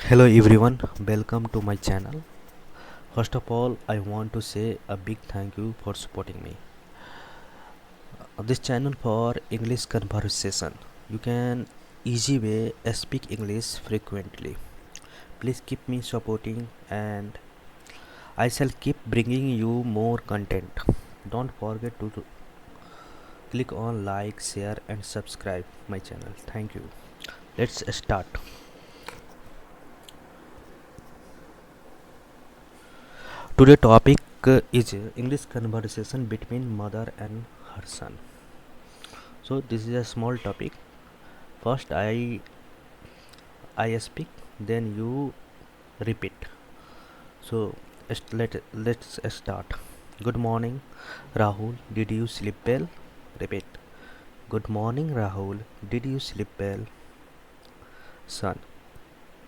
Hello everyone, welcome to my channel. First of all, I want to say a big thank you for supporting me. This channel for English conversation. You can easy way speak English frequently. Please keep me supporting and I shall keep bringing you more content. Don't forget to click on like, share and subscribe my channel. Thank you. Let's start. Today topic is English conversation between mother and her son. So this is a small topic. First I speak, then you repeat. So let's start. Good morning, Rahul. Did you sleep well? Repeat. Good morning, Rahul. Did you sleep well? Son.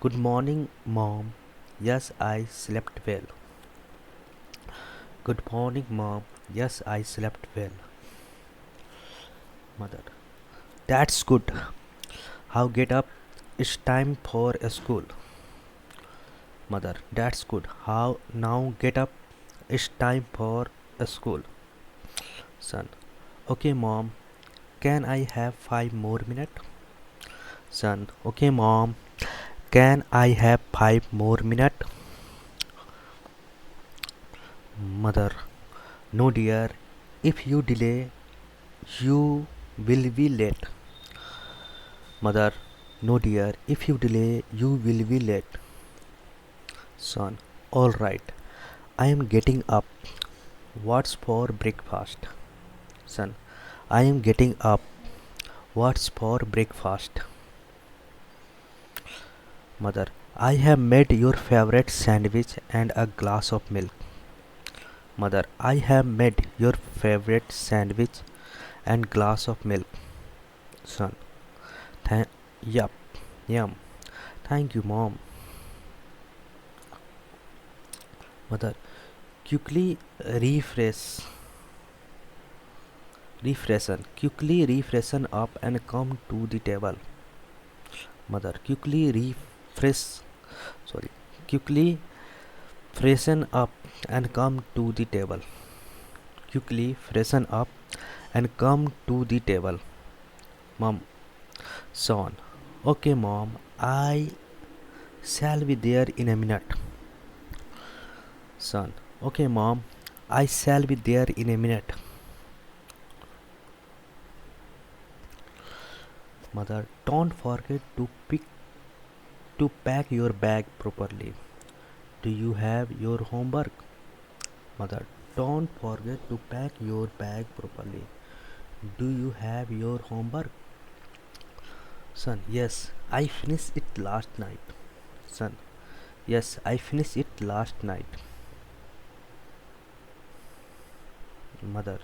Good morning, mom. Yes, I slept well. Good morning, mom. Yes, I slept well. Mother. That's good. How get up? It's time for a school. Mother. That's good. How now get up? It's time for a school. Son. Okay, mom. Can I have 5 more minutes? Son. Okay, mom. Can I have 5 more minutes? Mother. No, dear. If you delay, you will be late. Mother. No, dear. If you delay, you will be late. Son. All right. I am getting up. What's for breakfast? Son. I am getting up. What's for breakfast? Mother. I have made your favorite sandwich and a glass of milk. Mother. I have made your favorite sandwich and glass of milk. Son. Th- yup. Yum. Thank you, mom. Mother. Quickly refresh. Refreshen. Quickly refreshen up and come to the table. Mother. Quickly refresh. Sorry. Quickly freshen up and come to the table. Quickly freshen up and come to the table. Mom. Son. Okay, mom. I shall be there in a minute. Son. Okay, mom. I shall be there in a minute. Mother. Don't forget to pack your bag properly. Do you have your homework? Mother. Don't forget to pack your bag properly. Do you have your homework? Son. Yes, I finished it last night. Son. Yes, I finished it last night. Mother.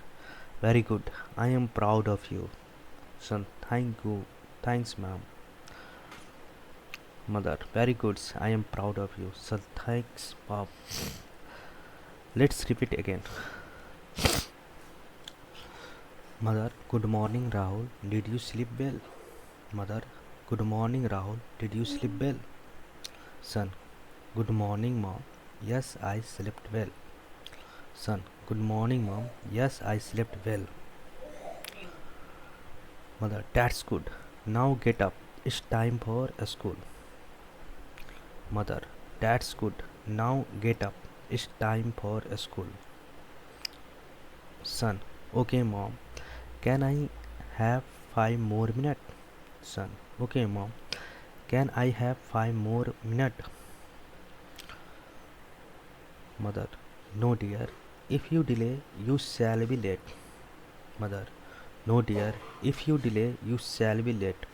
Very good. I am proud of you. Son. Thank you. Thanks, ma'am. Mother. Very good. I am proud of you. Son. Thanks, Bob. Let's repeat again. Mother. Good morning, Rahul. Did you sleep well? Mother. Good morning, Rahul. Did you sleep well? Son. Good morning, mom. Yes, I slept well. Son. Good morning, mom. Yes, I slept well. Mother. That's good. Now get up. It's time for a school. Mother. That's good. Now get up. It's time for a school. Son. Okay, mom. Can I have 5 more minutes? Son. Okay, mom. Can I have 5 more minutes? Mother. No, dear. If you delay, you shall be late. Mother. No, dear. If you delay, you shall be late.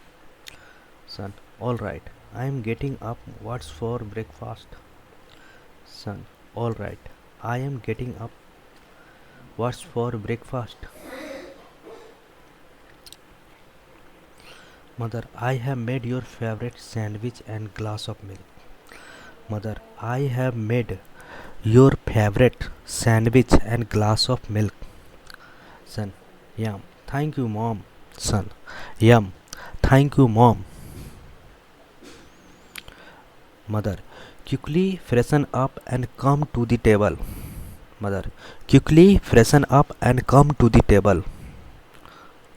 Son. All right. I am getting up. What's for breakfast? Son. All right. I am getting up. What's for breakfast? Mother. I have made your favorite sandwich and glass of milk. Mother. I have made your favorite sandwich and glass of milk. Son. Yum. Thank you, mom. Son. Yum. Thank you, mom. Mother, quickly freshen up and come to the table. Mother, quickly freshen up and come to the table.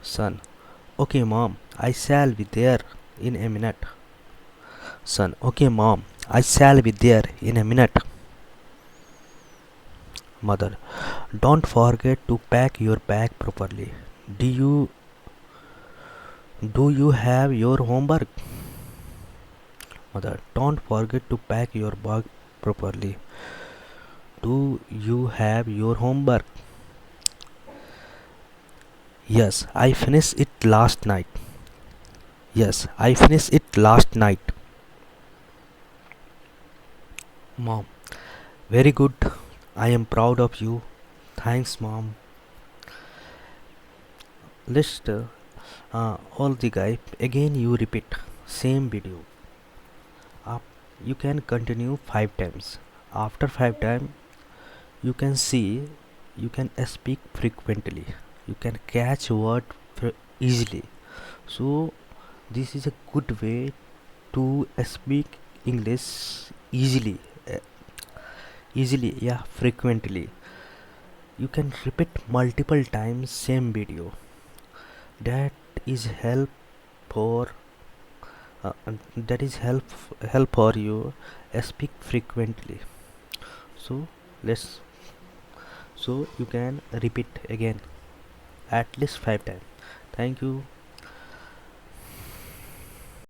Son, okay mom, I shall be there in a minute. Son, okay mom, I shall be there in a minute. Mother, don't forget to pack your bag properly. Do you have your homework? Mother, don't forget to pack your bag properly. Do you have your homework? Yes, I finished it last night. Yes, I finished it last night. Mom, very good. I am proud of you. Thanks, mom. List all the guy. Again, you repeat same video. Up, you can continue 5 times. After 5 times, you can see you can speak frequently. You can catch word easily. So this is a good way to speak English easily. uh, yeah, frequently. You can repeat multiple times same video. That is help for that is help for you speak frequently. So let's so you can repeat again at least 5 times. Thank you.